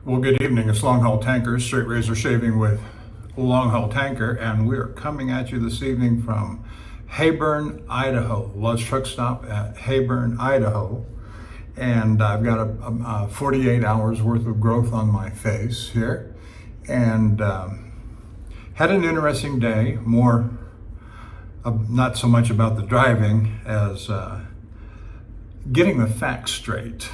Well, good evening. It's Longhaultanker, straight razor shaving with Longhaultanker, and we are coming at you this evening from Hayburn, Idaho. Love's Truck Stop at Hayburn, Idaho. And I've got a 48 hours worth of growth on my face here. And had an interesting day, more not so much about the driving as getting the facts straight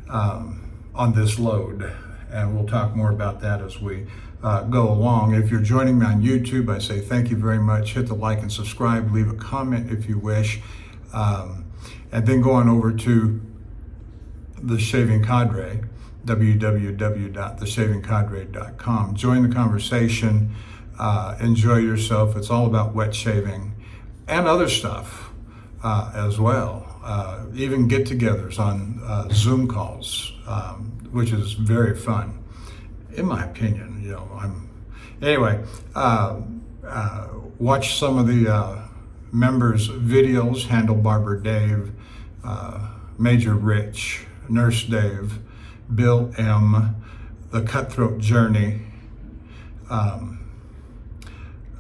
on this load. And we'll talk more about that as we go along. If you're joining me on YouTube, I say thank you very much. Hit the like and subscribe, leave a comment if you wish, and then go on over to the Shaving Cadre, www.theshavingcadre.com. Join the conversation, enjoy yourself. It's all about wet shaving and other stuff as well. Even get-togethers on Zoom calls, which is very fun, in my opinion. Anyway. Watch some of the members' videos: Handle Barber Dave, Major Rich, Nurse Dave, Bill M, The Cutthroat Journey.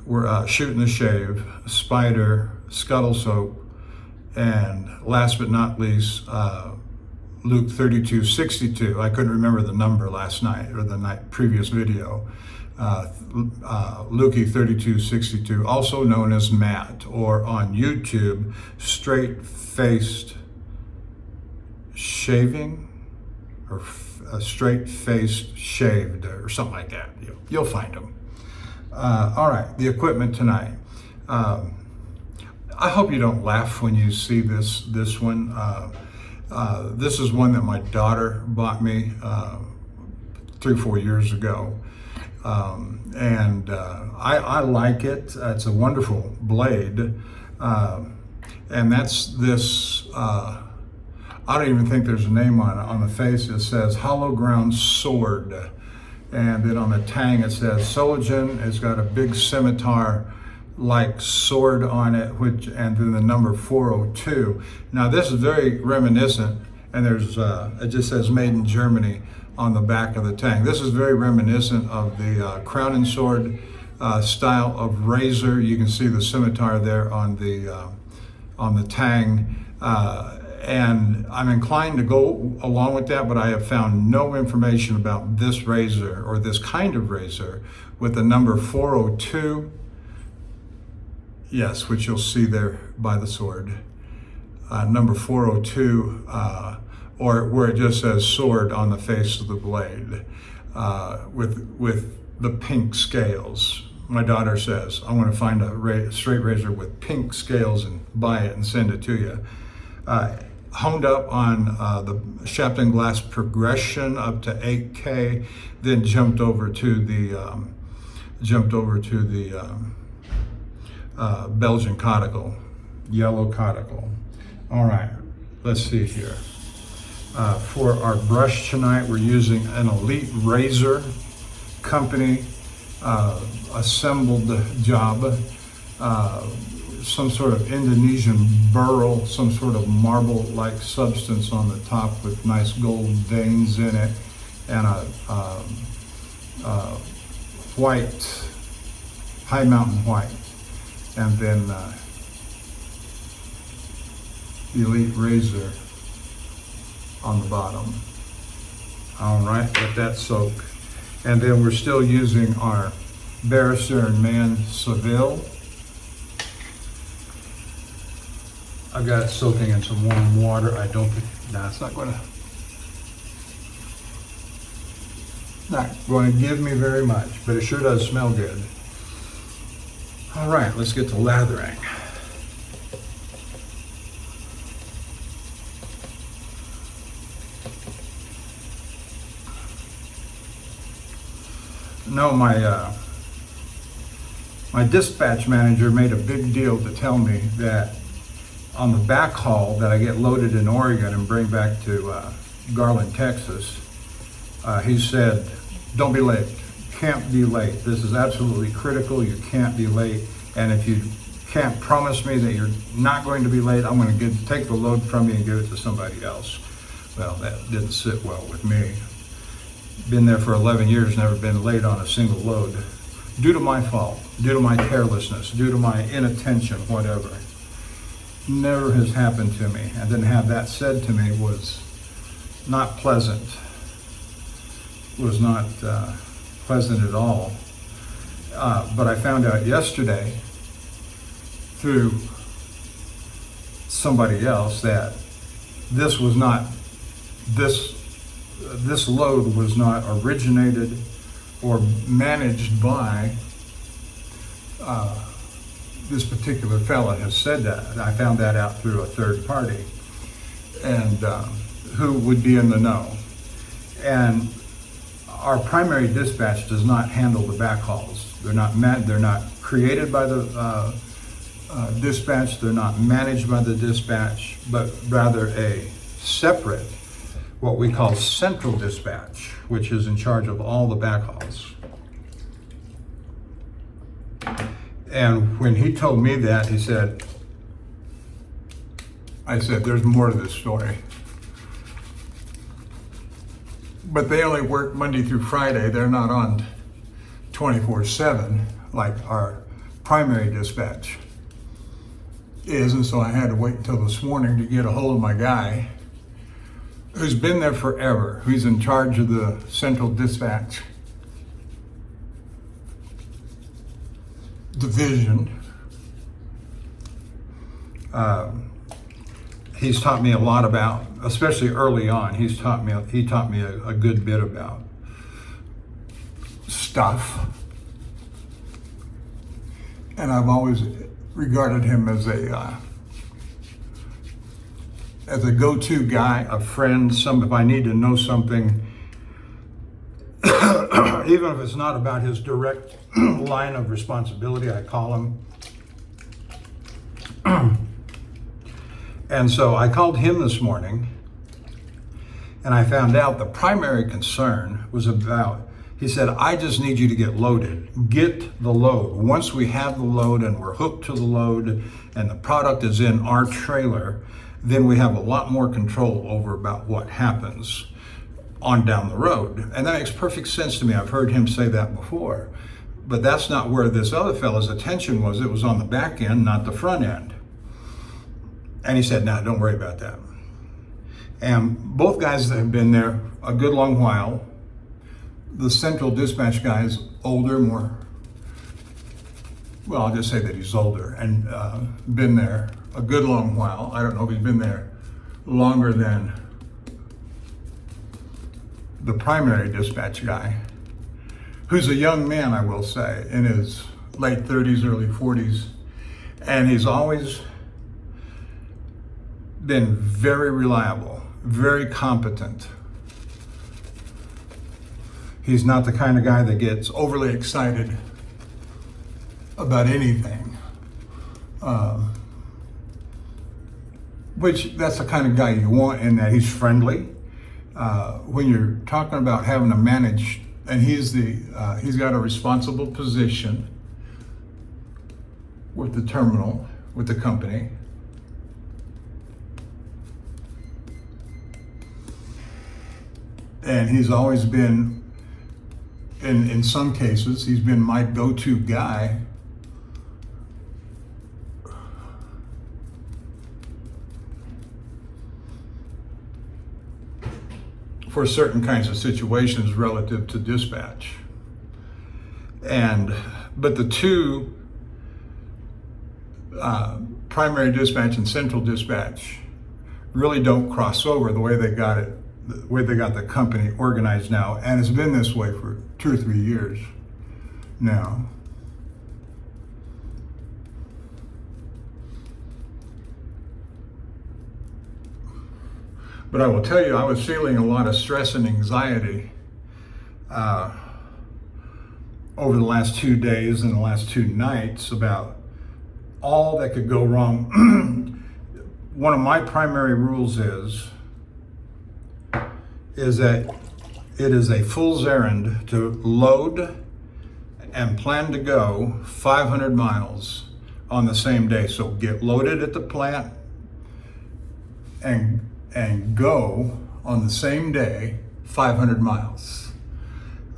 We're Shooting the Shave, Spider, Scuttle Soap, and last but not least, Luke 3262. I couldn't remember the number last night or the previous video. Lukey 3262, also known as Matt, or on YouTube, Straight-Faced Shaving, or Straight-Faced Shaved, or something like that. You'll find them. All right, the equipment tonight. I hope you don't laugh when you see this one. This is one that my daughter bought me 3-4 years ago. I like it. It's a wonderful blade. And that's this, I don't even think there's a name on it. On the face it says Hollow Ground Sword. And then on the tang it says Solingen. It's got a big scimitar-like sword on it, and then the number 402. Now this is very reminiscent, and there's it just says Made in Germany on the back of the tang. This is very reminiscent of the Crown and Sword style of razor. You can see the scimitar there on the tang, and I'm inclined to go along with that, but I have found no information about this razor or this kind of razor with the number 402. Yes, which you'll see there by the sword. Number 402, or where it just says sword on the face of the blade, with the pink scales. My daughter says, I want to find a straight razor with pink scales and buy it and send it to you. Honed up on the Shapton Glass Progression up to 8K, then jumped over to the Belgian Coticule, yellow Coticule. All right, let's see here. For our brush tonight, we're using an Elite Razor Company assembled job, some sort of Indonesian burl, some sort of marble-like substance on the top with nice gold veins in it, and a white, high mountain white. And then the Elite Razor on the bottom. All right, let that soak. And then we're still using our Barrister and Mann Seville. I've got it soaking in some warm water. I don't think, it's not going to give me very much, but it sure does smell good. All right, let's get to lathering. No, my dispatch manager made a big deal to tell me that on the back haul that I get loaded in Oregon and bring back to Garland, Texas, he said, don't be late. Can't be late. This is absolutely critical. You can't be late. And if you can't promise me that you're not going to be late, I'm going to take the load from you and give it to somebody else. Well, that didn't sit well with me. Been there for 11 years, never been late on a single load. Due to my fault, due to my carelessness, due to my inattention, whatever. Never has happened to me. And then have that said to me was not pleasant. Was not pleasant at all. But I found out yesterday through somebody else that this load was not originated or managed by this particular fella has said that. I found that out through a third party, and who would be in the know. And our primary dispatch does not handle the backhauls. They're not created by the dispatch. They're not managed by the dispatch, but rather a separate, what we call central dispatch, which is in charge of all the backhauls. And when he told me that, I said, there's more to this story. But they only work Monday through Friday. They're not on 24/7 like our primary dispatch is. And so I had to wait until this morning to get a hold of my guy who's been there forever, who's in charge of the central dispatch division. He's taught me a lot about, especially early on, he taught me a good bit about stuff. And I've always regarded him as a go-to guy, a friend. If I need to know something, even if it's not about his direct line of responsibility, I call him. And so I called him this morning, and I found out the primary concern was about, he said, I just need you to get loaded. Get the load. Once we have the load and we're hooked to the load and the product is in our trailer, then we have a lot more control over about what happens on down the road. And that makes perfect sense to me. I've heard him say that before. But that's not where this other fellow's attention was. It was on the back end, not the front end. And he said, no, don't worry about that. And both guys have been there a good long while. The central dispatch guy is older, I'll just say that he's older and been there a good long while. I don't know if he's been there longer than the primary dispatch guy, who's a young man, I will say, in his late 30s, early 40s. And he's always been very reliable, very competent. He's not the kind of guy that gets overly excited about anything. Which that's the kind of guy you want, in that he's friendly. When you're talking about having to manage, and he's got a responsible position with the terminal, with the company. And he's always been, in some cases, he's been my go-to guy for certain kinds of situations relative to dispatch. But the two, primary dispatch and central dispatch, really don't cross over the way they got it, the way they got the company organized now. And it's been this way for 2 or 3 years now. But I will tell you, I was feeling a lot of stress and anxiety over the last 2 days and the last 2 nights about all that could go wrong. One of my primary rules is that it is a fool's errand to load and plan to go 500 miles on the same day. So get loaded at the plant and go on the same day 500 miles.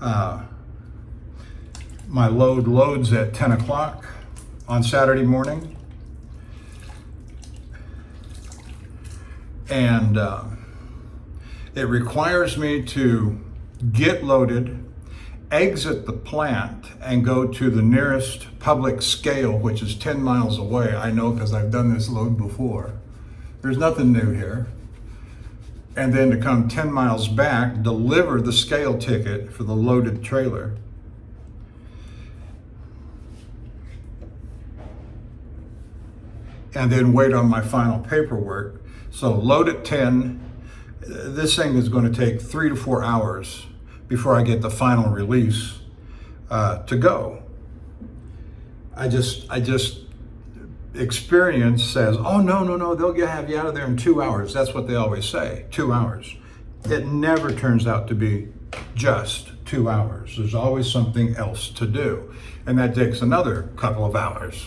My load loads at 10 o'clock on Saturday morning. And it requires me to get loaded, exit the plant, and go to the nearest public scale, which is 10 miles away. I know because I've done this load before. There's nothing new here. And then to come 10 miles back, deliver the scale ticket for the loaded trailer. And then wait on my final paperwork. So load at 10. This thing is going to take 3 to 4 hours before I get the final release to go. I just experience says, oh, no, they'll have you out of there in 2 hours. That's what they always say, 2 hours. It never turns out to be just 2 hours. There's always something else to do. And that takes another couple of hours.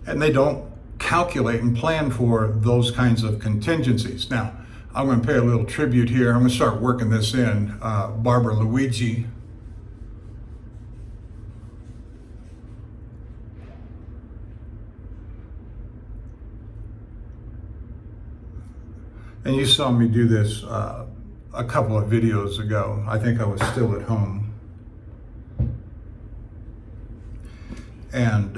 And they don't calculate and plan for those kinds of contingencies. Now, I'm going to pay a little tribute here. I'm going to start working this in. Barbara Luigi. And you saw me do this a couple of videos ago. I think I was still at home. And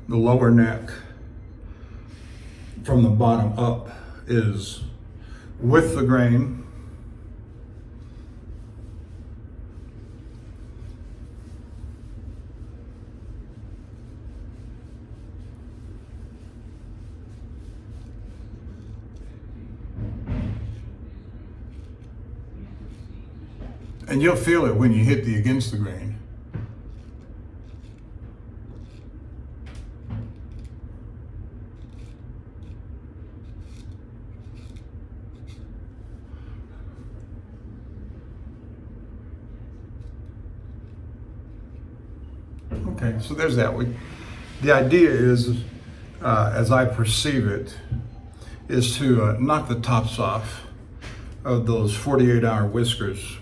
the lower neck from the bottom up is with the grain. And you'll feel it when you hit against the grain. Okay, so there's that. The idea is, as I perceive it, is to knock the tops off of those 48-hour whiskers.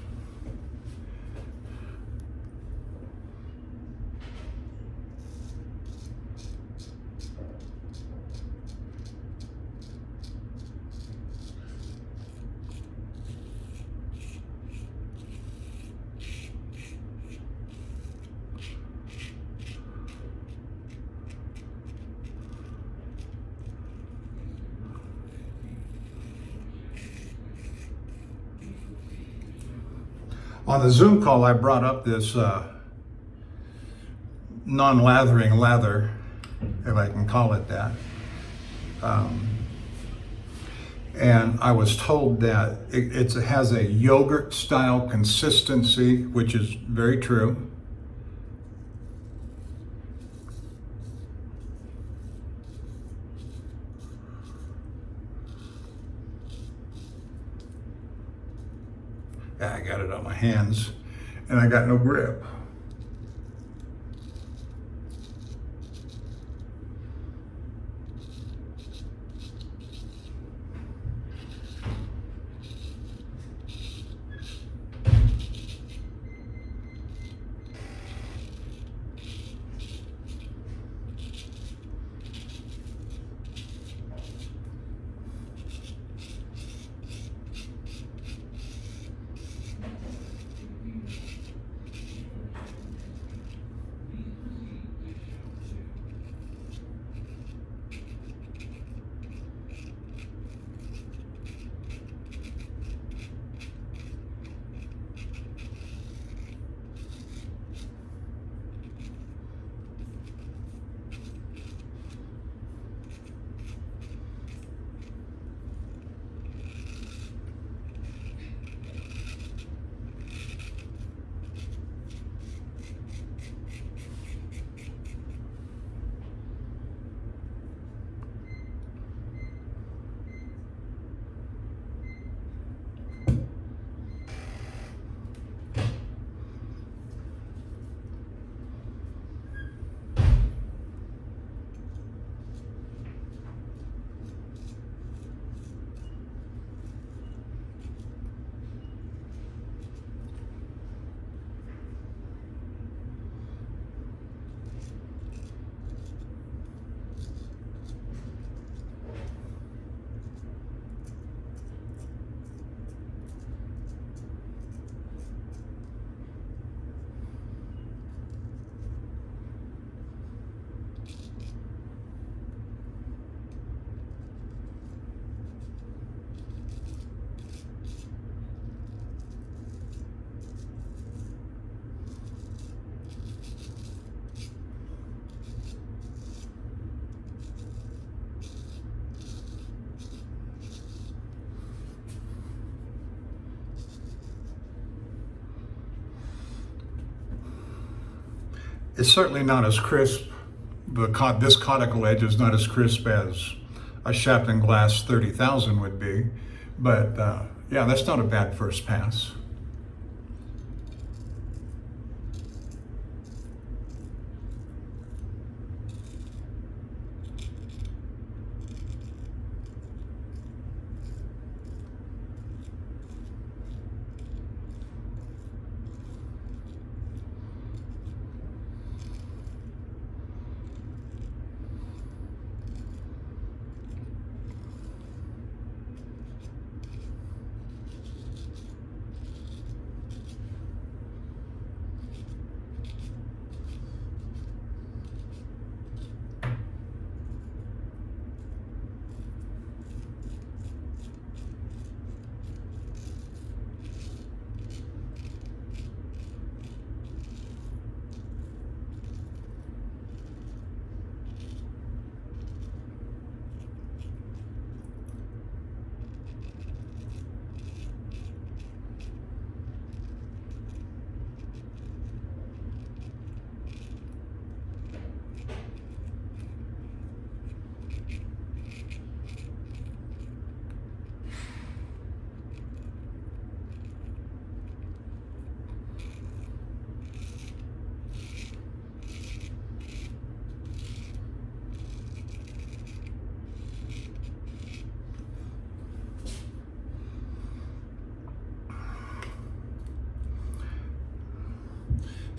On the Zoom call, I brought up this non-lathering lather, if I can call it that. And I was told that it has a yogurt-style consistency, which is very true. I got it on my hands, and I got no grip. It's certainly not as crisp. This Coticule edge is not as crisp as a Shapton Glass 30,000 would be, but yeah, that's not a bad first pass.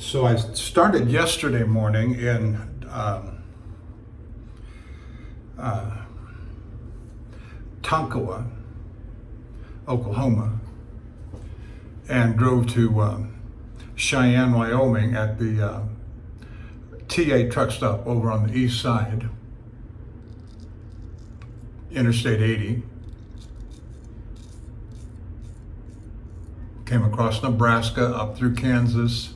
So I started yesterday morning in Tonkawa, Oklahoma, and drove to Cheyenne, Wyoming at the TA truck stop over on the east side, Interstate 80. Came across Nebraska, up through Kansas,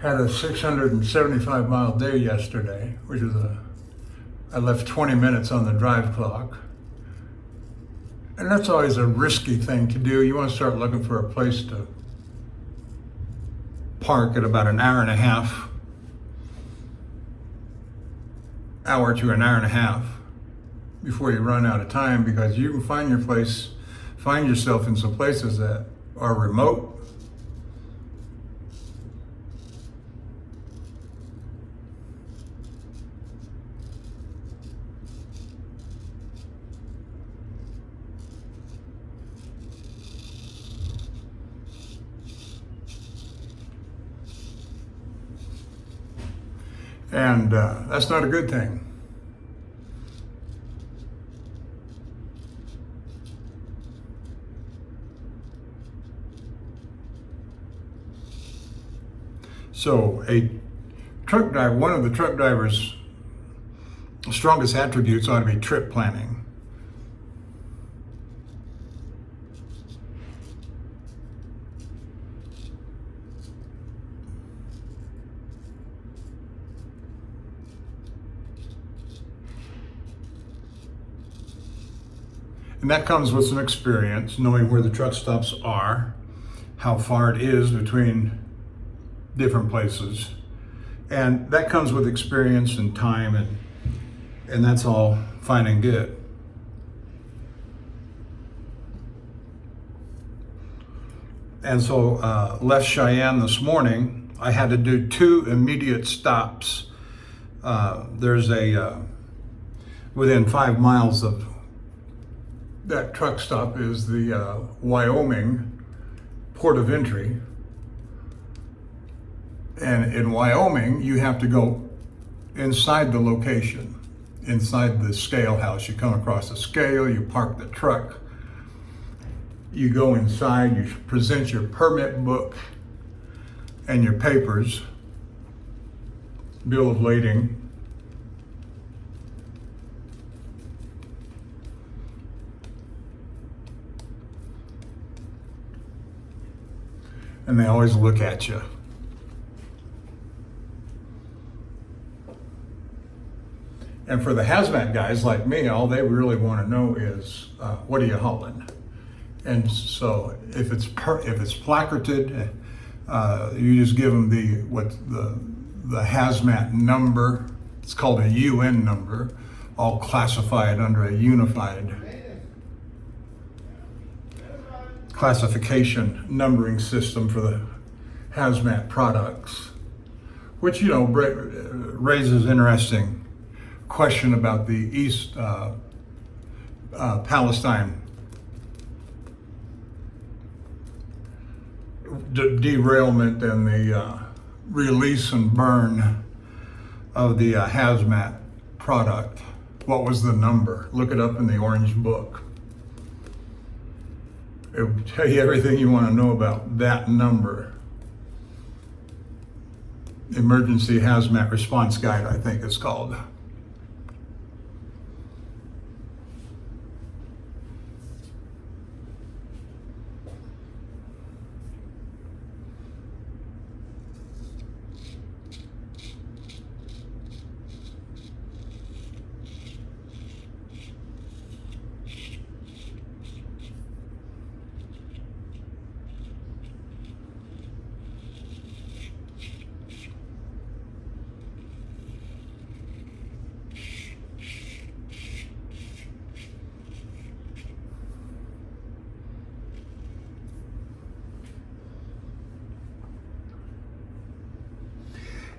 had a 675 mile day yesterday, which is I left 20 minutes on the drive clock. And that's always a risky thing to do. You want to start looking for a place to park at about an hour to an hour and a half before you run out of time, because you can find yourself in some places that are remote, and that's not a good thing. So a truck driver, one of the truck driver's strongest attributes ought to be trip planning. And that comes with some experience, knowing where the truck stops are, how far it is between different places. And that comes with experience and time, and that's all fine and good. And so left Cheyenne this morning. I had to do 2 immediate stops. There's within 5 miles of that truck stop is the Wyoming port of entry. And in Wyoming, you have to go inside the location, inside the scale house. You come across the scale, you park the truck, you go inside, you present your permit book and your papers. bill of lading. And they always look at you. And for the hazmat guys like me, all they really want to know is, what are you hauling? And so if it's placarded, you just give them the hazmat number. It's called a UN number, all classified under a unified classification numbering system for the hazmat products, which, you know, raises interesting question about the East Palestine derailment and the release and burn of the hazmat product. What was the number? Look it up in the Orange Book. It will tell you everything you want to know about that number. Emergency Hazmat Response Guide, I think it's called.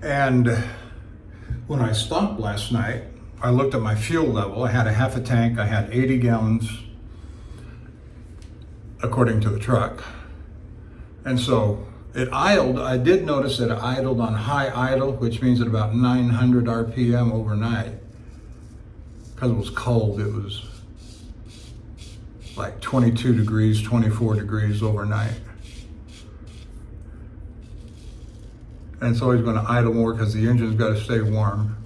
And when I stopped last night, I looked at my fuel level. I had a half a tank. I had 80 gallons, according to the truck. And so it idled. I did notice that it idled on high idle, which means at about 900 RPM overnight. Because it was cold, it was like 22 degrees, 24 degrees overnight. And it's always going to idle more because the engine's got to stay warm.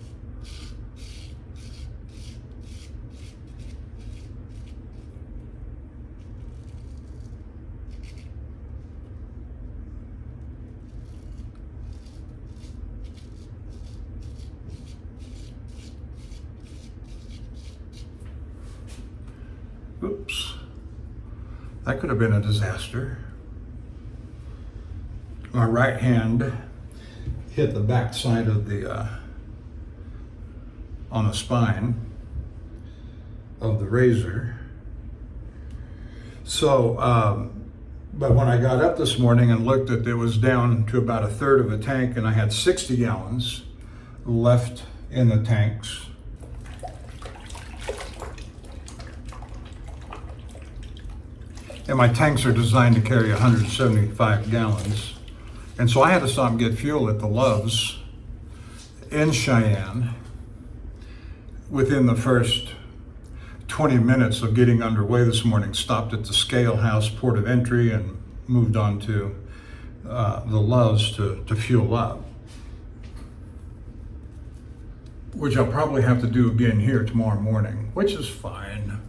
Oops, that could have been a disaster. My right hand hit the back side of the, on the spine of the razor. So, but when I got up this morning and looked at it, it was down to about a third of a tank, and I had 60 gallons left in the tanks. And my tanks are designed to carry 175 gallons. And so I had to stop and get fuel at the Loves in Cheyenne within the first 20 minutes of getting underway this morning. Stopped at the Scale House port of entry and moved on to the Loves to fuel up, which I'll probably have to do again here tomorrow morning, which is fine.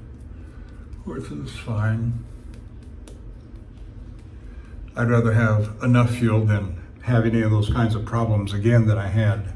I'd rather have enough fuel than have any of those kinds of problems again that I had.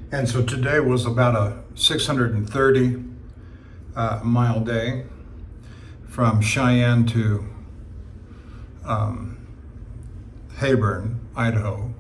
And so today was about a 630 mile day from Cheyenne to Hayburn, Idaho.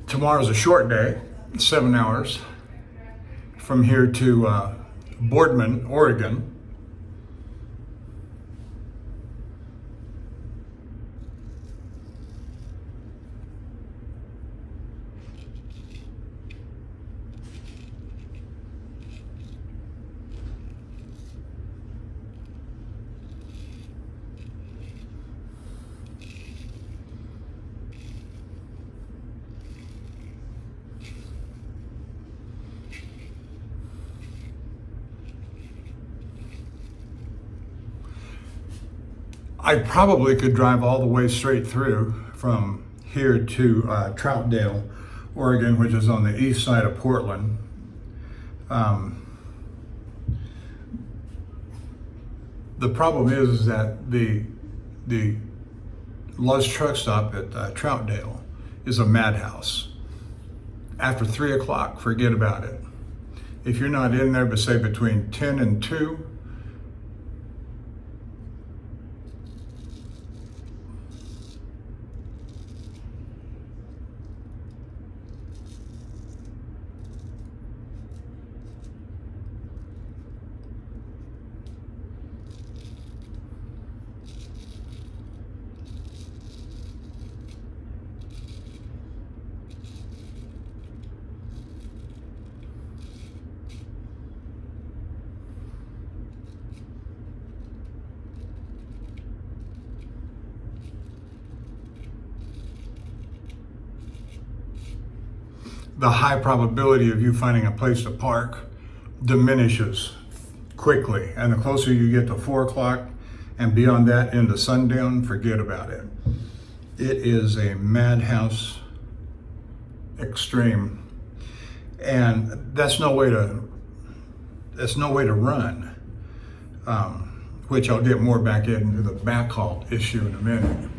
Tomorrow's a short day, 7 hours from here to Boardman, Oregon. I probably could drive all the way straight through from here to Troutdale, Oregon, which is on the east side of Portland. The problem is that the Love's truck stop at Troutdale is a madhouse. After 3 o'clock, forget about it. If you're not in there, but say between 10 and 2, the high probability of you finding a place to park diminishes quickly. And the closer you get to 4 o'clock and beyond that into sundown, forget about it. It is a madhouse extreme. And that's no way to run, which I'll get more back into the backhaul issue in a minute.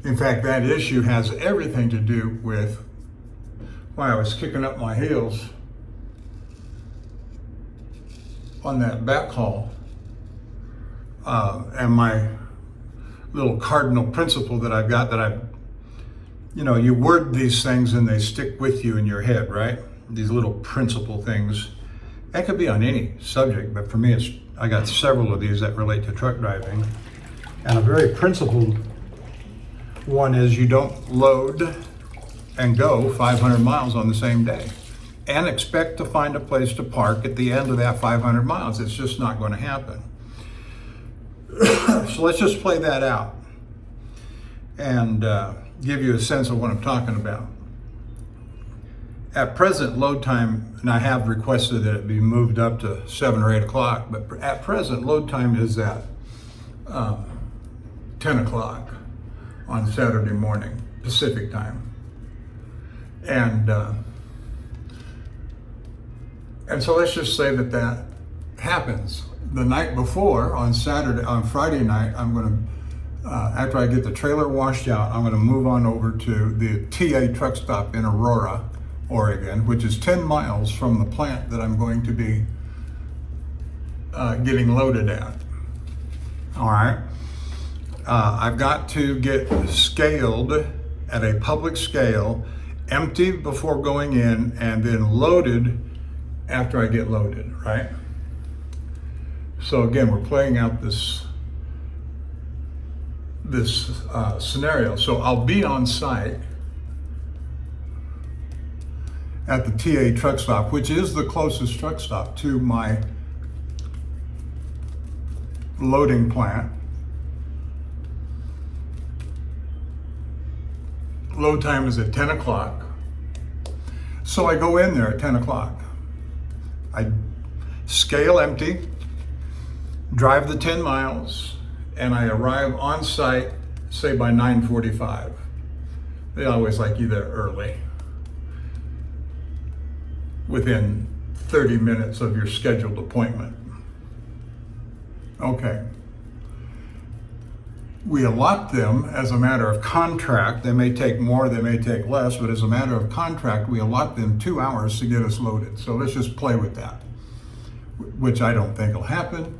In fact, that issue has everything to do with why I was kicking up my heels on that backhaul, and my little cardinal principle that I've got you word these things and they stick with you in your head, right? These little principle things. That could be on any subject, but for me, I got several of these that relate to truck driving. And a very principled one is you don't load and go 500 miles on the same day and expect to find a place to park at the end of that 500 miles. It's just not going to happen. So let's just play that out and give you a sense of what I'm talking about. At present, load time, and I have requested that it be moved up to 7 or 8 o'clock, but at present, load time is at 10 o'clock on Saturday morning, Pacific time. And so let's just say that that happens. The night before, on Friday night, I'm going to, after I get the trailer washed out, I'm going to move on over to the TA truck stop in Aurora, Oregon, which is 10 miles from the plant that I'm going to be getting loaded at. All right. I've got to get scaled at a public scale, emptied before going in, and then loaded after I get loaded, right? So again, we're playing out this scenario. So I'll be on site at the TA truck stop, which is the closest truck stop to my loading plant. Load time is at 10 o'clock. So I go in there at 10 o'clock. I scale empty, drive the 10 miles, and I arrive on site, say by 9:45. They always like you there early, within 30 minutes of your scheduled appointment. Okay. We allot them as a matter of contract. They may take more, they may take less, but as a matter of contract, we allot them 2 hours to get us loaded. So let's just play with that, which I don't think will happen.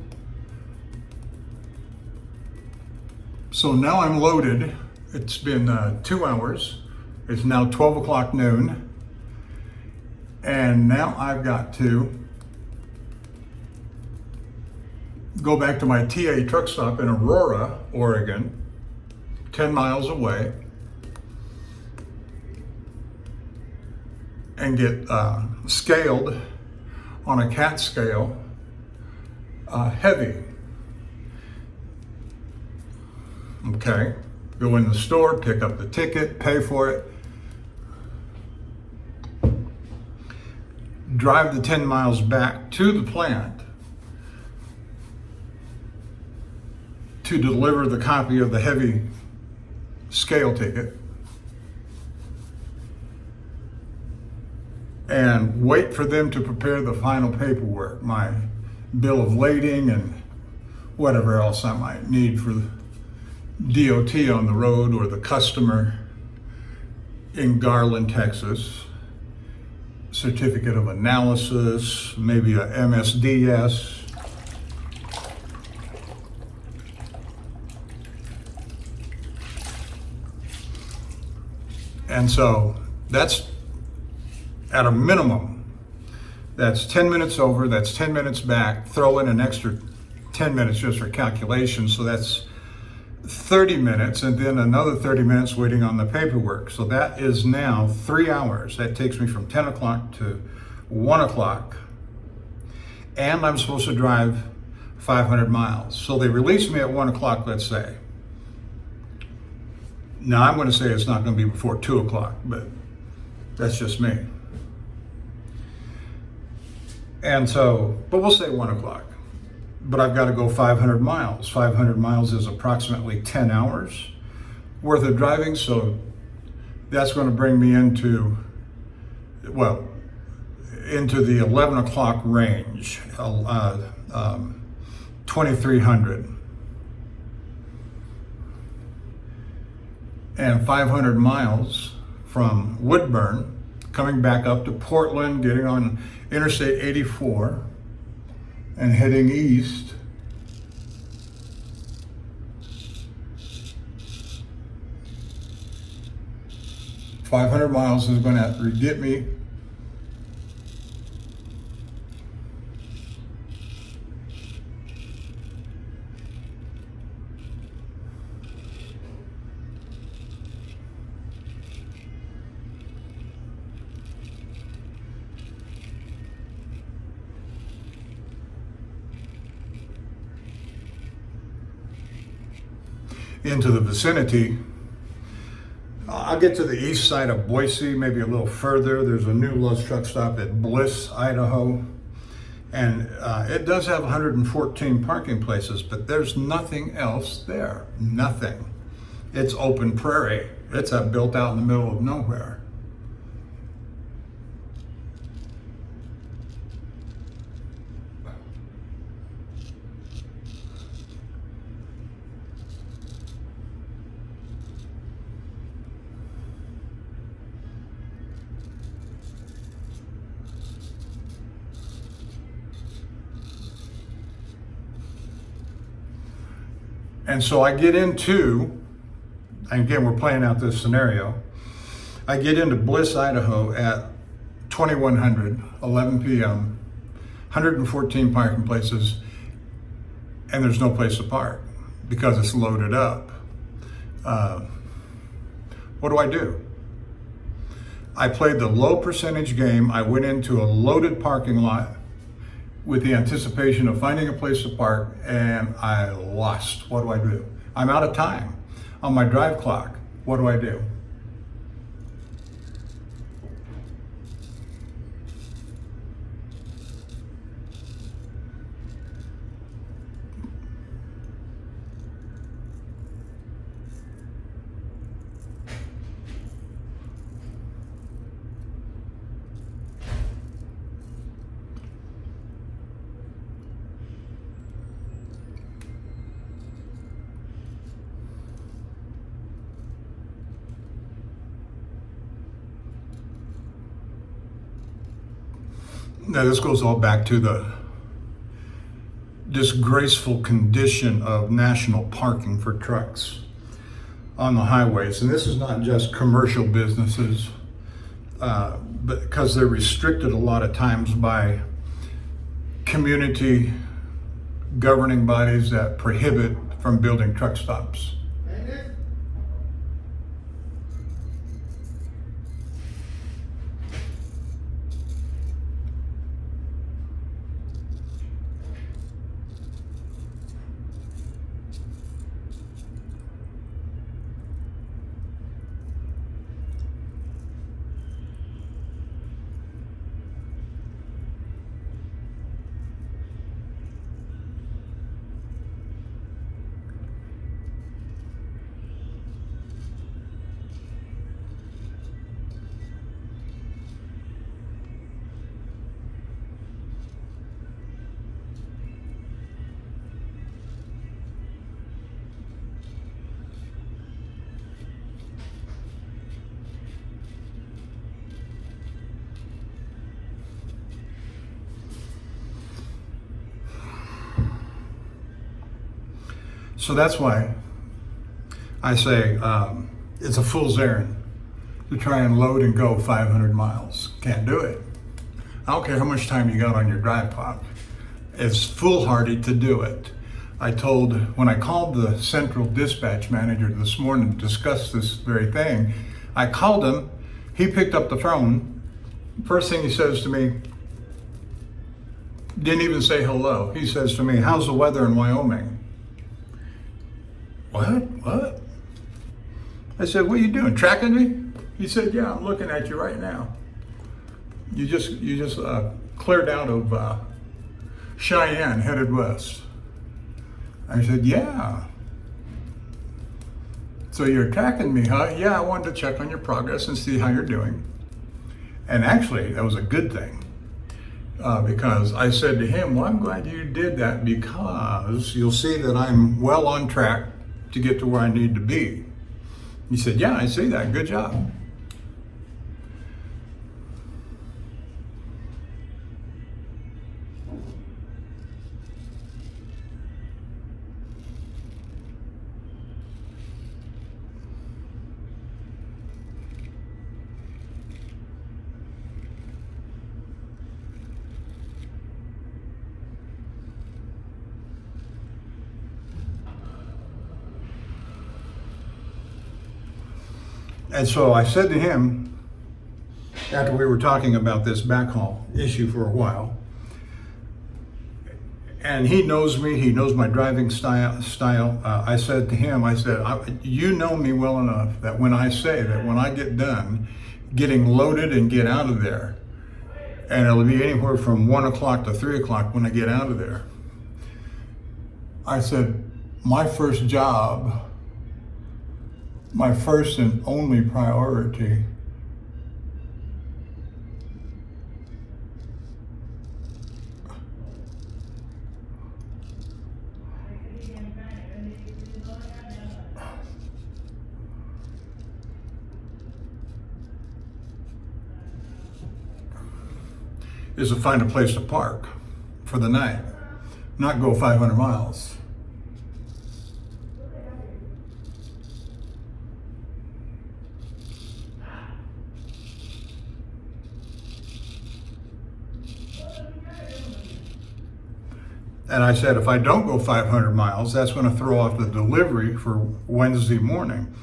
So now I'm loaded. It's been 2 hours. It's now 12 o'clock noon. And now I've got to go back to my TA truck stop in Aurora, Oregon, 10 miles away, and get scaled on a CAT scale, heavy. Okay, go in the store, pick up the ticket, pay for it, drive the 10 miles back to the plant to deliver the copy of the heavy scale ticket, and wait for them to prepare the final paperwork, my bill of lading and whatever else I might need for the DOT on the road or the customer in Garland, Texas. Certificate of analysis, maybe a MSDS. And so that's at a minimum, that's 10 minutes over, that's 10 minutes back, throw in an extra 10 minutes just for calculation. So that's 30 minutes, and then another 30 minutes waiting on the paperwork. So that is now 3 hours. That takes me from 10 o'clock to 1 o'clock. And I'm supposed to drive 500 miles. So they release me at 1 o'clock, let's say. Now I'm going to say it's not going to be before 2 o'clock, but that's just me. And so, but we'll say 1 o'clock. But I've got to go 500 miles. 500 miles is approximately 10 hours worth of driving. So that's going to bring me into the 11 o'clock range, 2300. And 500 miles from Woodburn, coming back up to Portland, getting on Interstate 84, and heading east. $500 miles is going to get me into the vicinity. I'll get to the east side of Boise, maybe a little further. There's a new Lowe's truck stop at Bliss, Idaho. And it does have 114 parking places, but there's nothing else there. Nothing. It's open prairie. It's built out in the middle of nowhere. And so I get into, and again, we're playing out this scenario. I get into Bliss, Idaho at 2100, 11 p.m., 114 parking places, and there's no place to park because it's loaded up. What do I do? I played the low percentage game. I went into a loaded parking lot with the anticipation of finding a place to park, and I lost. What do I do? I'm out of time on my drive clock. What do I do? Now, this goes all back to the disgraceful condition of national parking for trucks on the highways. And this is not just commercial businesses, but because they're restricted a lot of times by community governing bodies that prohibit from building truck stops. So that's why I say it's a fool's errand to try and load and go 500 miles. Can't do it. I don't care how much time you got on your drive clock. It's foolhardy to do it. When I called the central dispatch manager this morning to discuss this very thing, I called him, he picked up the phone. First thing he says to me, didn't even say hello. He says to me, how's the weather in Wyoming? What? I said, what are you doing, tracking me? He said, yeah, I'm looking at you right now. You just cleared out of Cheyenne, headed west. I said, yeah. So you're tracking me, huh? Yeah, I wanted to check on your progress and see how you're doing. And actually, that was a good thing. Because I said to him, well, I'm glad you did that because you'll see that I'm well on track to get to where I need to be. He said, yeah, I see that. Good job. And so I said to him, after we were talking about this backhaul issue for a while, And he knows me, he knows my driving style. I said to him, I said, you know me well enough that when I say that when I get done getting loaded and get out of there, and it'll be anywhere from 1 o'clock to 3 o'clock when I get out of there, I said, my first job, my first and only priority is to find a place to park for the night, not go 500 miles. And I said, if I don't go 500 miles, that's going to throw off the delivery for Wednesday morning.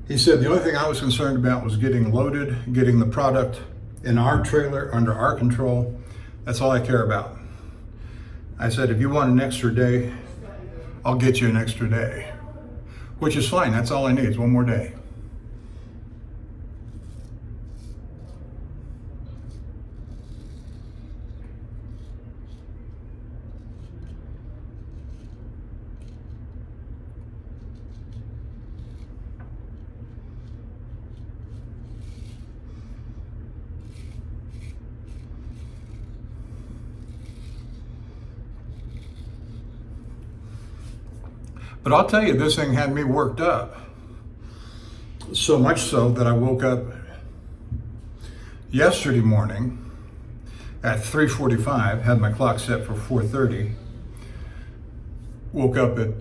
He said, the only thing I was concerned about was getting loaded, getting the product in our trailer under our control. That's all I care about. I said, if you want an extra day, I'll get you an extra day, which is fine. That's all I need is one more day. But I'll tell you, this thing had me worked up. So much so that I woke up yesterday morning at 3:45, had my clock set for 4:30. Woke up at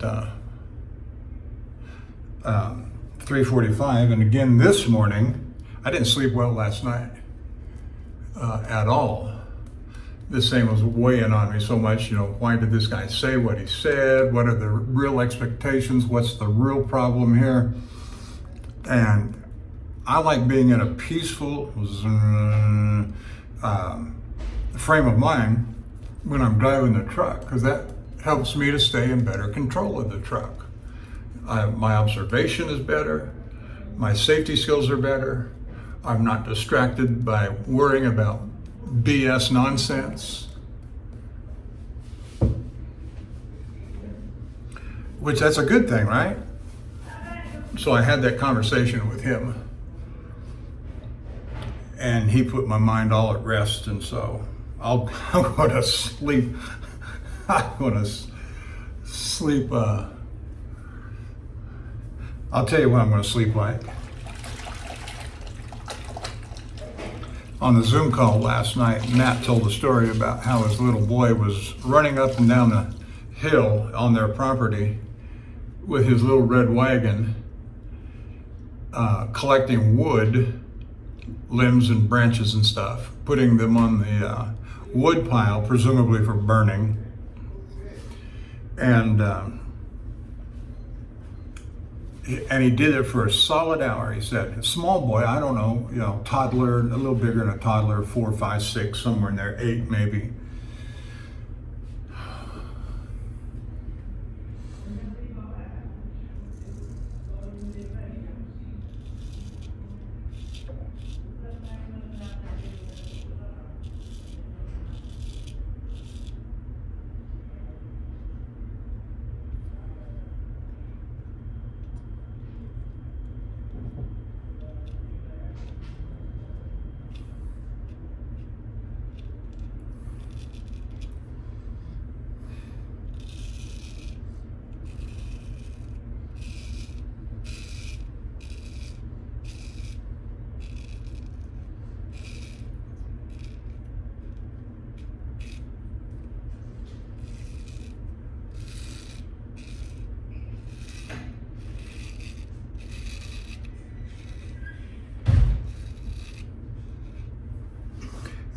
3:45, and again this morning. I didn't sleep well last night at all. This thing was weighing on me so much, why did this guy say what he said? What are the real expectations? What's the real problem here? And I like being in a peaceful frame of mind when I'm driving the truck, because that helps me to stay in better control of the truck. My observation is better. My safety skills are better. I'm not distracted by worrying about BS nonsense, which that's a good thing, right? So I had that conversation with him, and he put my mind all at rest, and so I'm going to sleep. I'm going to sleep. I'll tell you what I'm going to sleep like. On the Zoom call last night, Matt told a story about how his little boy was running up and down the hill on their property with his little red wagon, collecting wood, limbs and branches and stuff, putting them on the wood pile, presumably for burning. And he did it for a solid hour, he said. A small boy, I don't know, toddler, a little bigger than a toddler, 4, 5, 6, somewhere in there, 8 maybe.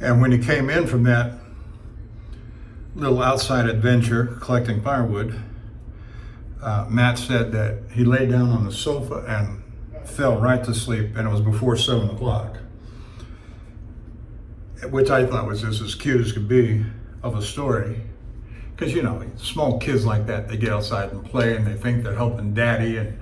And when he came in from that little outside adventure collecting firewood, Matt said that he lay down on the sofa and fell right to sleep, and it was before 7 o'clock, which I thought was just as cute as could be of a story, Because, you know, small kids like that, they get outside and play and they think they're helping daddy. And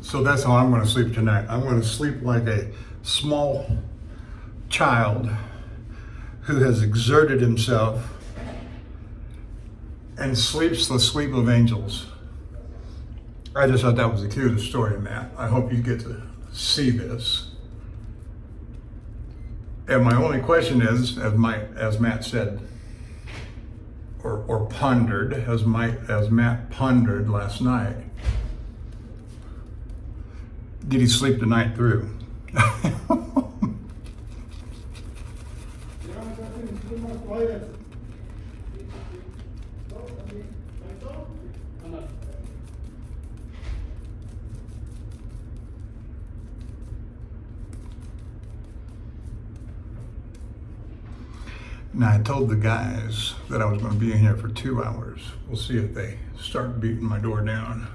so that's how I'm going to sleep tonight. I'm going to sleep like a small child who has exerted himself and sleeps the sleep of angels. I just thought that was the cutest story, Matt. I hope you get to see this. And my only question is, as Matt said, or pondered, as Matt pondered last night, did he sleep the night through? Now, I told the guys that I was going to be in here for 2 hours. We'll see if they start beating my door down.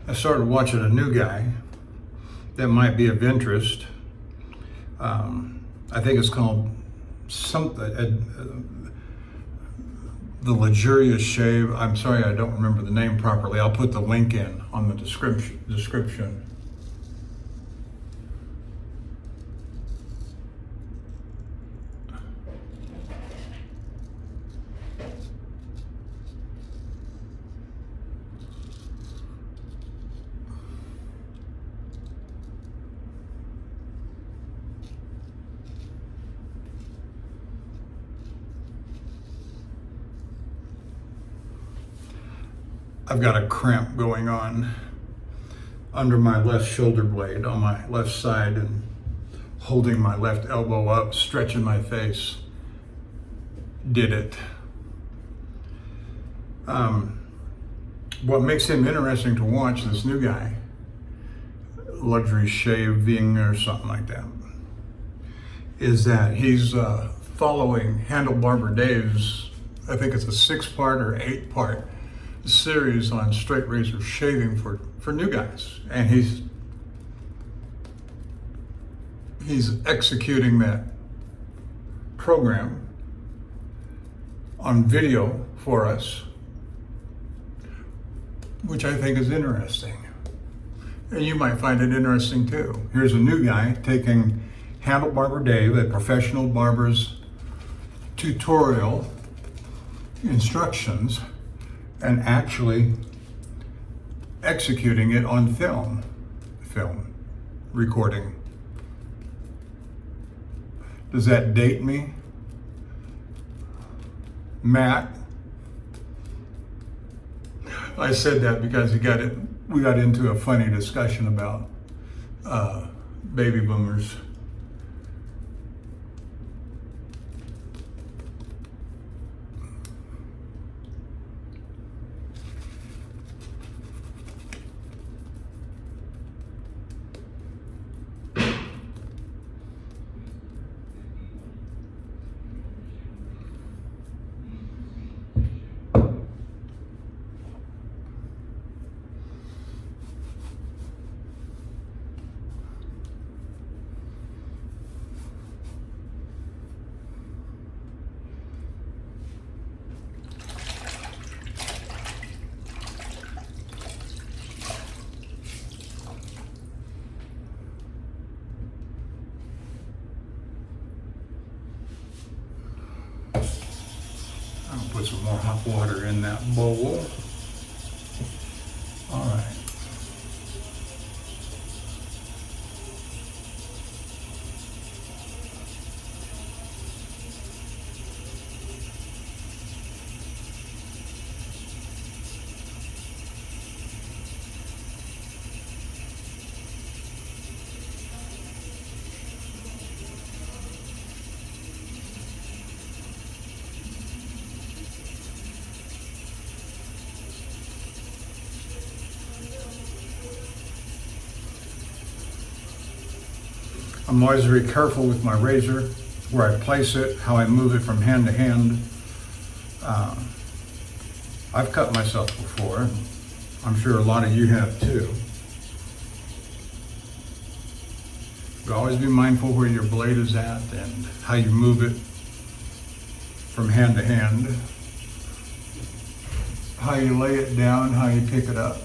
I started watching a new guy that might be of interest. I think it's called something, The Luxurious Shave. I'm sorry, I don't remember the name properly. I'll put the link in on the description. I've got a cramp going on under my left shoulder blade on my left side and holding my left elbow up, stretching my face, did it. What makes him interesting to watch, this new guy, luxury shaving or something like that, is that he's following Handlebarber Dave's, I think it's a 6-part or 8-part series on straight razor shaving for new guys. And he's executing that program on video for us, which I think is interesting. And you might find it interesting too. Here's a new guy taking Handlebarber Dave, a professional barber's tutorial instructions, and actually executing it on film recording. Does that date me? Matt? I said that because we got into a funny discussion about baby boomers. I'll put some more hot water in that bowl. All right. I'm always very careful with my razor, where I place it, how I move it from hand to hand. I've cut myself before. I'm sure a lot of you have too. But always be mindful where your blade is at and how you move it from hand to hand. How you lay it down, how you pick it up.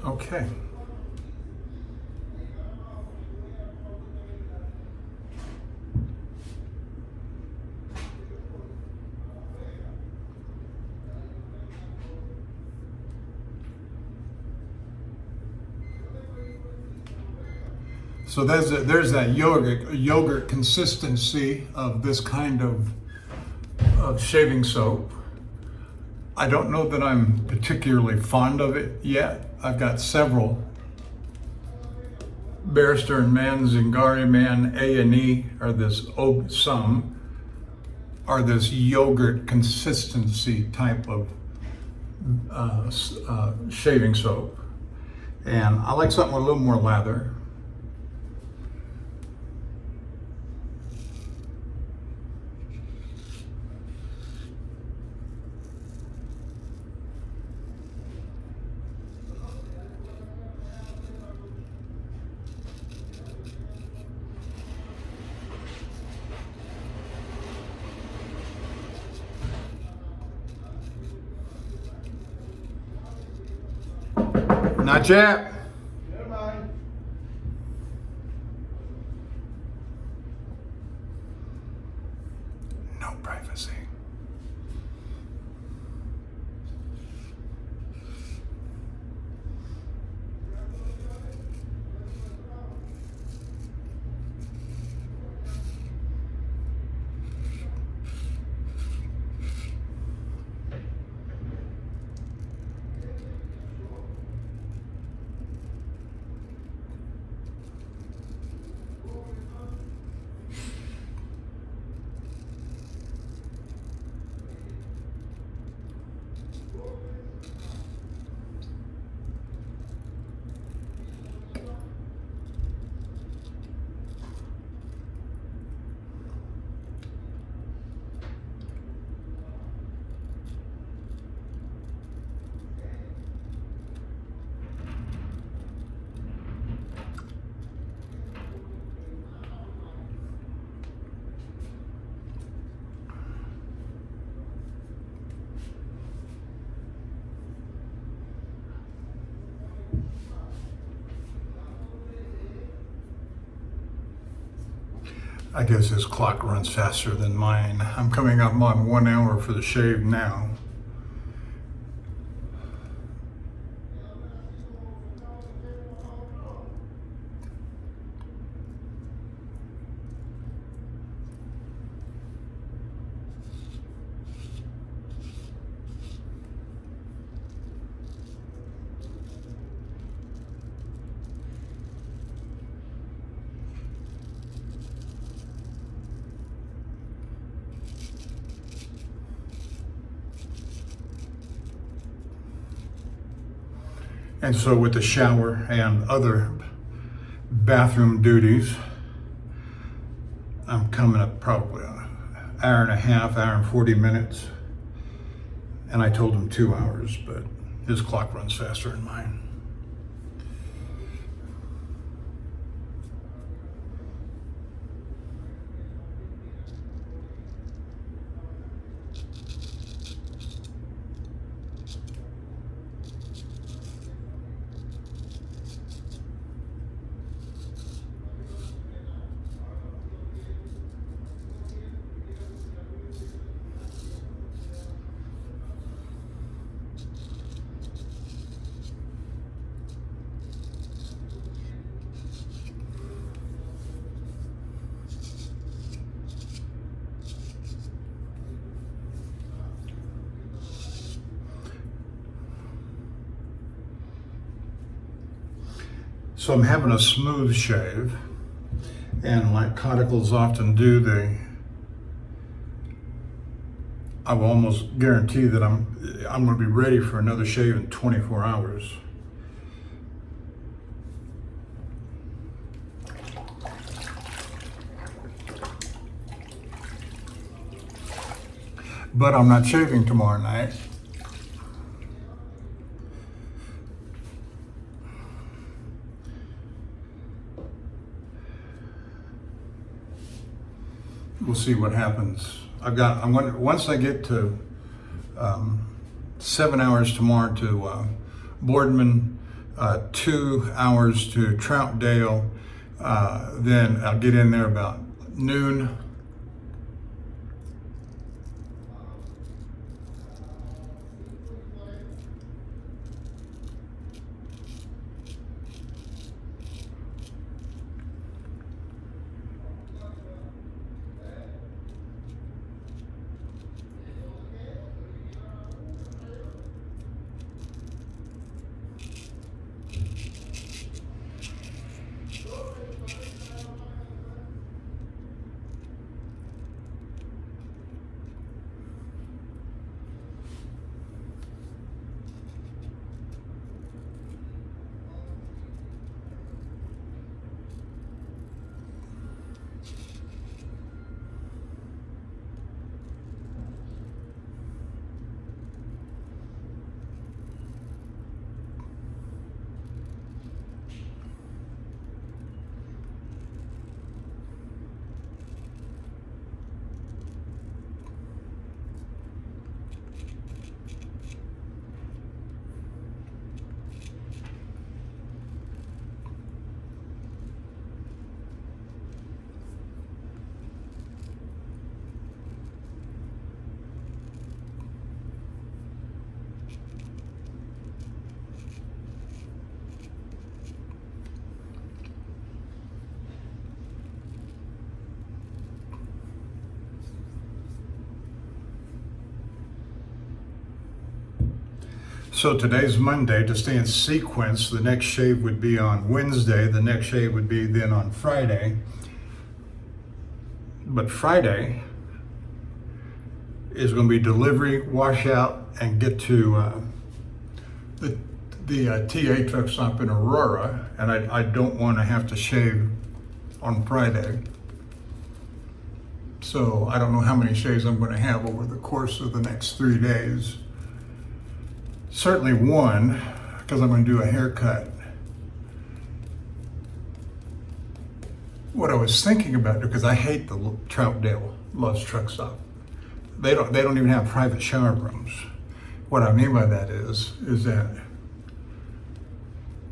Okay. So there's that yogurt consistency of this kind of shaving soap. I don't know that I'm particularly fond of it yet. I've got several. Barrister and Mann, Zingari Man, A&E are this yogurt consistency type of shaving soap. And I like something with a little more lather. Not yet. Never mind. No privacy. I guess his clock runs faster than mine. I'm coming up on 1 hour for the shave now. And so with the shower and other bathroom duties, I'm coming up probably an hour and a half, hour and 40 minutes. And I told him 2 hours, but his clock runs faster than mine. So I'm having a smooth shave, and like Coticules often do, I will almost guarantee that I'm going to be ready for another shave in 24 hours. But I'm not shaving tomorrow night. We'll see what happens. Once I get to 7 hours tomorrow to Boardman, 2 hours to Troutdale. Then I'll get in there about noon. So today's Monday. To stay in sequence, the next shave would be on Wednesday, the next shave would be then on Friday. But Friday is going to be delivery, wash out, and get to the TA truck stop in Aurora, and I don't want to have to shave on Friday. So I don't know how many shaves I'm going to have over the course of the next 3 days. Certainly one, because I'm going to do a haircut. What I was thinking about, because I hate the Troutdale Love's Truck Stop. They don't even have private shower rooms. What I mean by that is that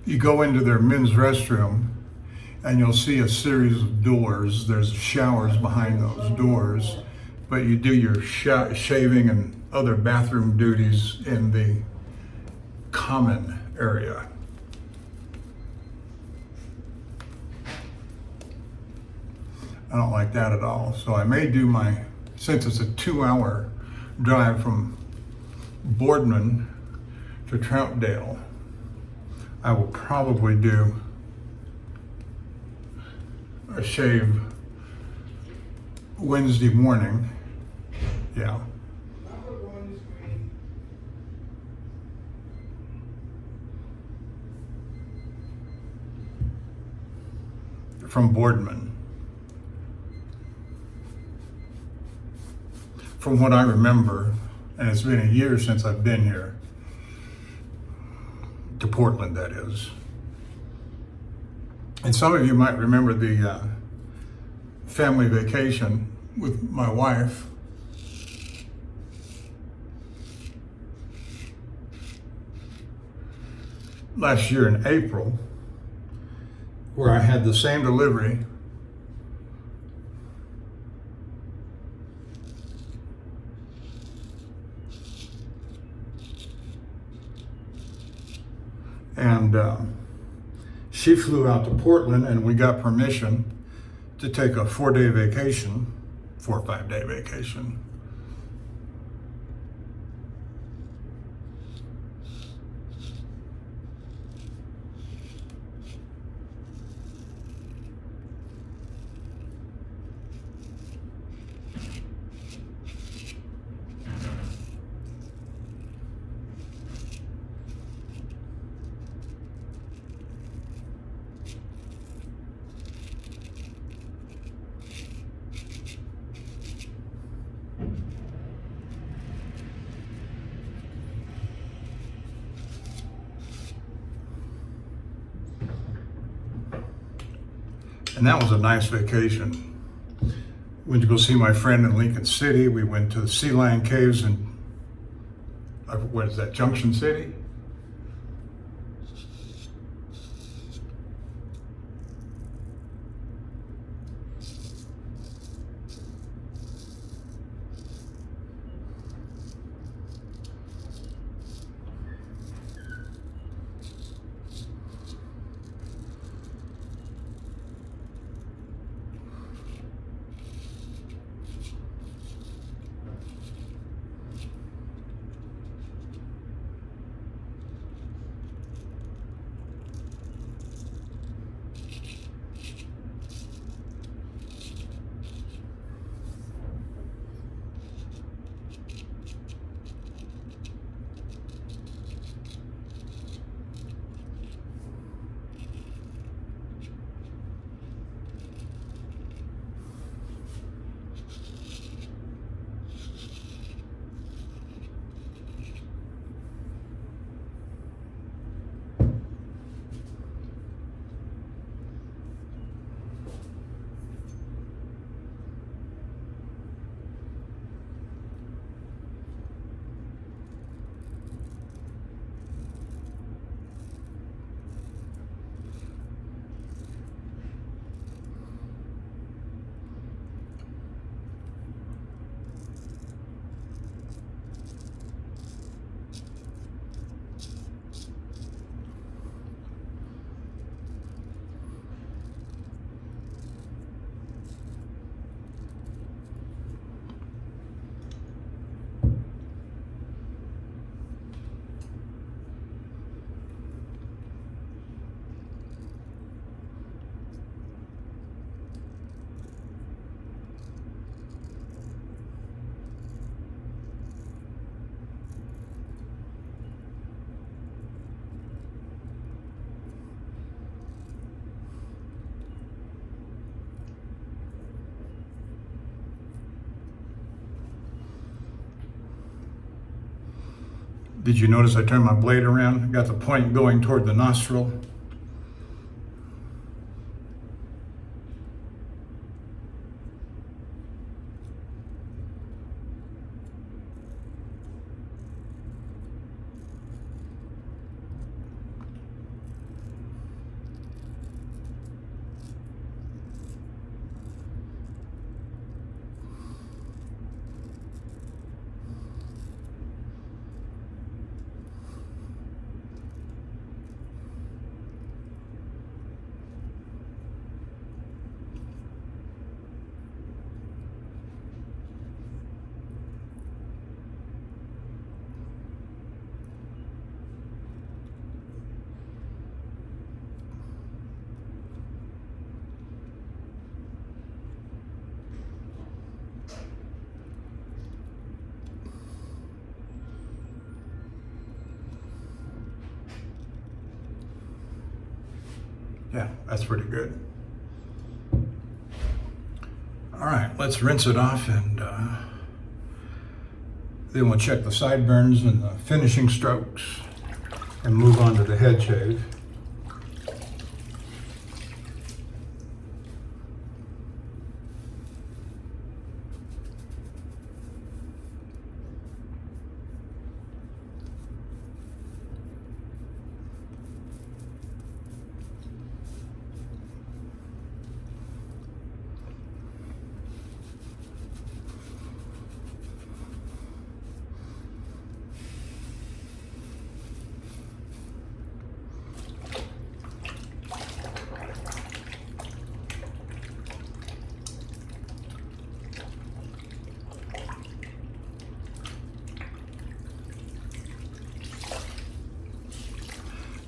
you go into their men's restroom and you'll see a series of doors. There's showers behind those doors, but you do your shaving and other bathroom duties in the common area. I don't like that at all. So I may do since it's a 2-hour drive from Boardman to Troutdale, I will probably do a shave Wednesday morning. Yeah. From Boardman. From what I remember, and it's been a year since I've been here, to Portland that is. And some of you might remember the family vacation with my wife. Last year in April, where I had the same delivery and she flew out to Portland, and we got permission to take a 4-day vacation, 4 or 5-day vacation. And that was a nice vacation. Went to go see my friend in Lincoln City. We went to the Sea Lion Caves in, what is that, Junction City? Did you notice I turned my blade around? Got the point going toward the nostril. Yeah, that's pretty good. All right, let's rinse it off, and then we'll check the sideburns and the finishing strokes and move on to the head shave.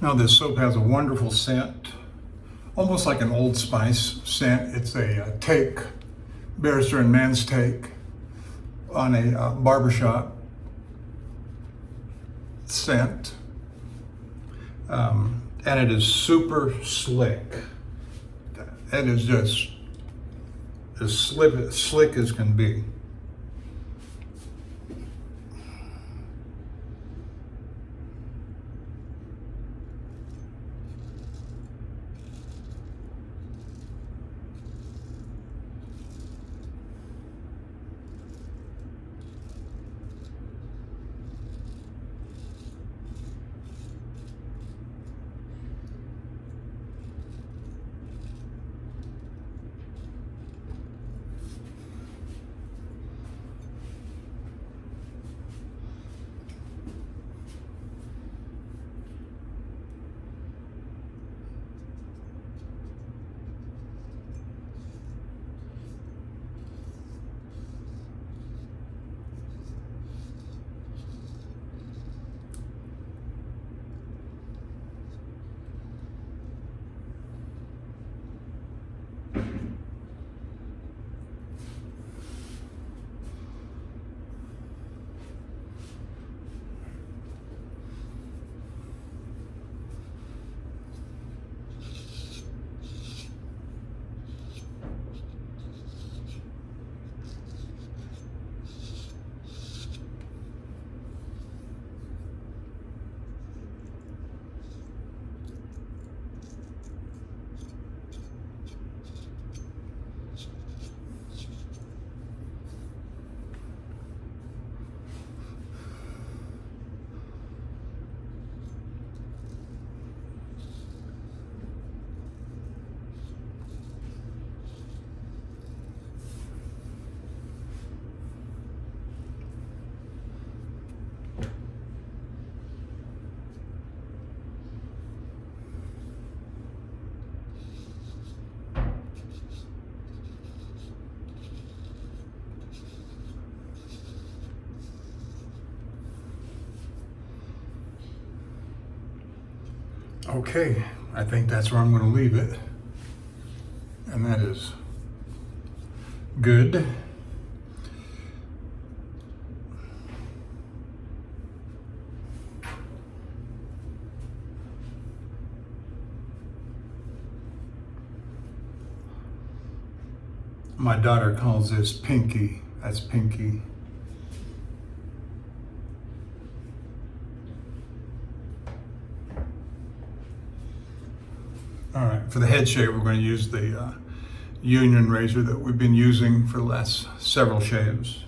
Now this soap has a wonderful scent, almost like an Old Spice scent. It's a take, Barrister and Mann's take on a barbershop scent. And it is super slick. It is just as slick as can be. Okay, I think that's where I'm going to leave it. And that is good. My daughter calls this pinky. That's pinky. All right, for the head shave, we're going to use the Union razor that we've been using for the last several shaves.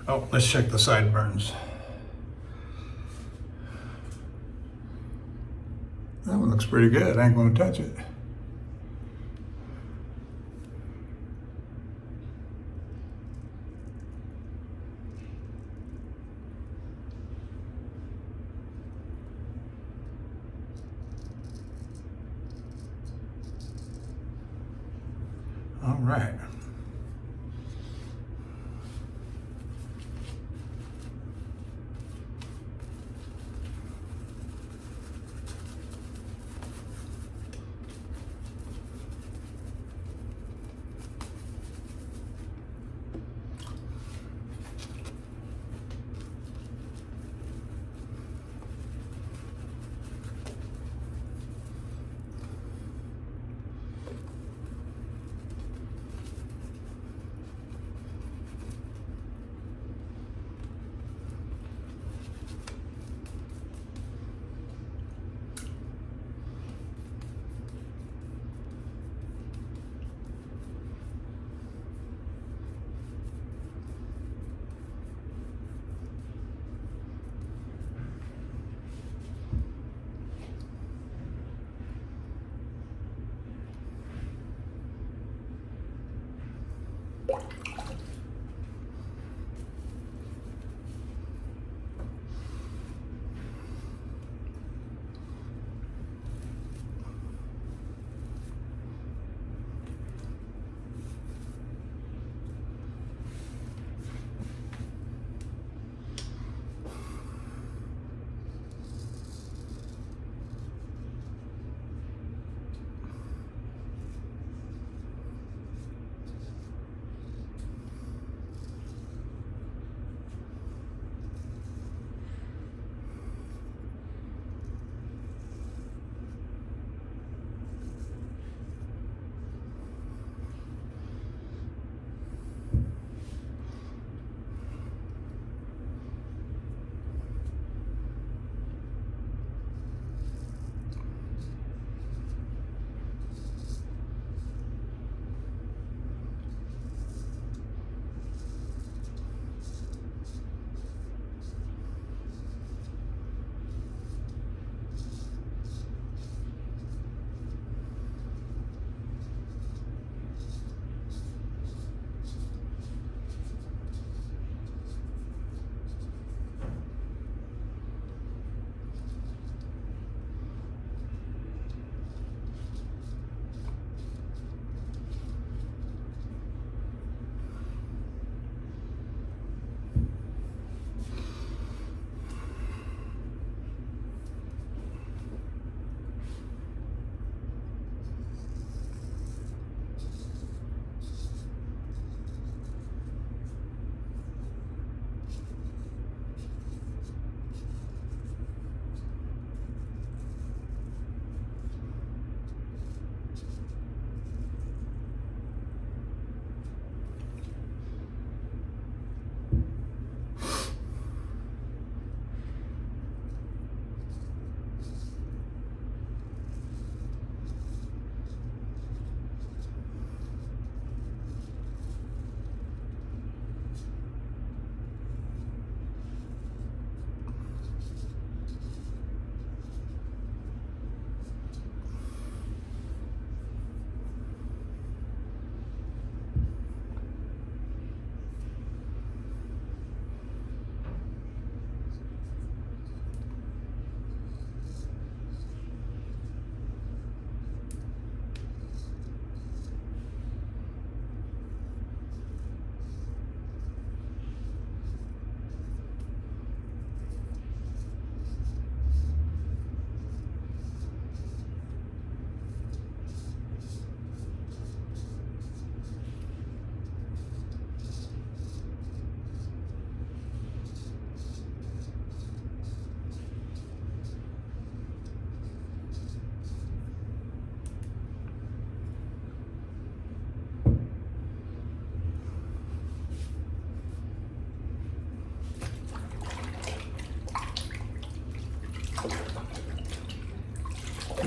Oh, let's check the sideburns. That one looks pretty good. I ain't going to touch it. All right.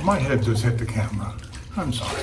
My head just hit the camera. I'm sorry.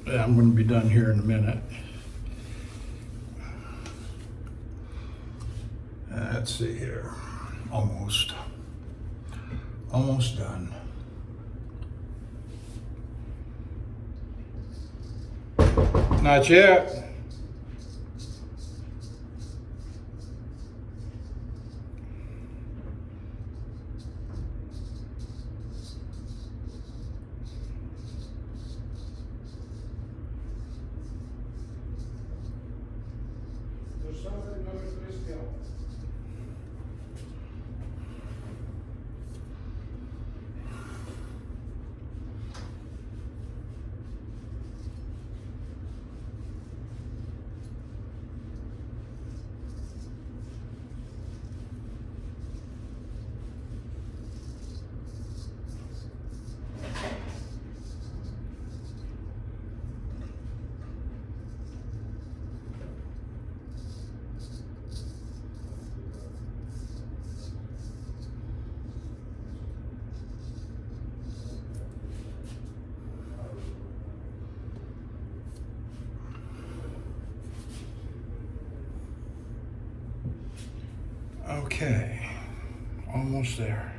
Yeah, I'm going to be done here in a minute. Let's see here. Almost done. Not yet. Okay, almost there.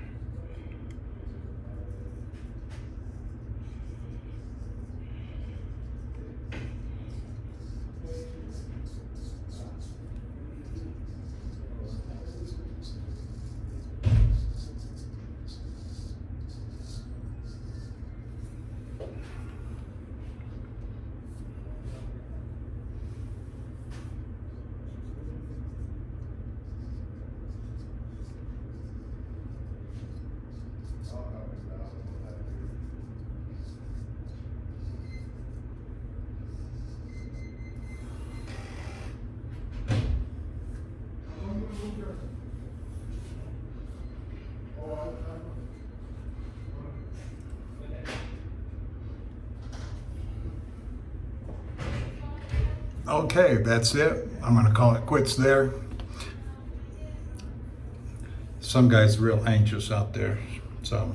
Okay, that's it. I'm gonna call it quits there. Some guy's real anxious out there. So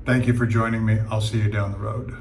thank you for joining me. I'll see you down the road.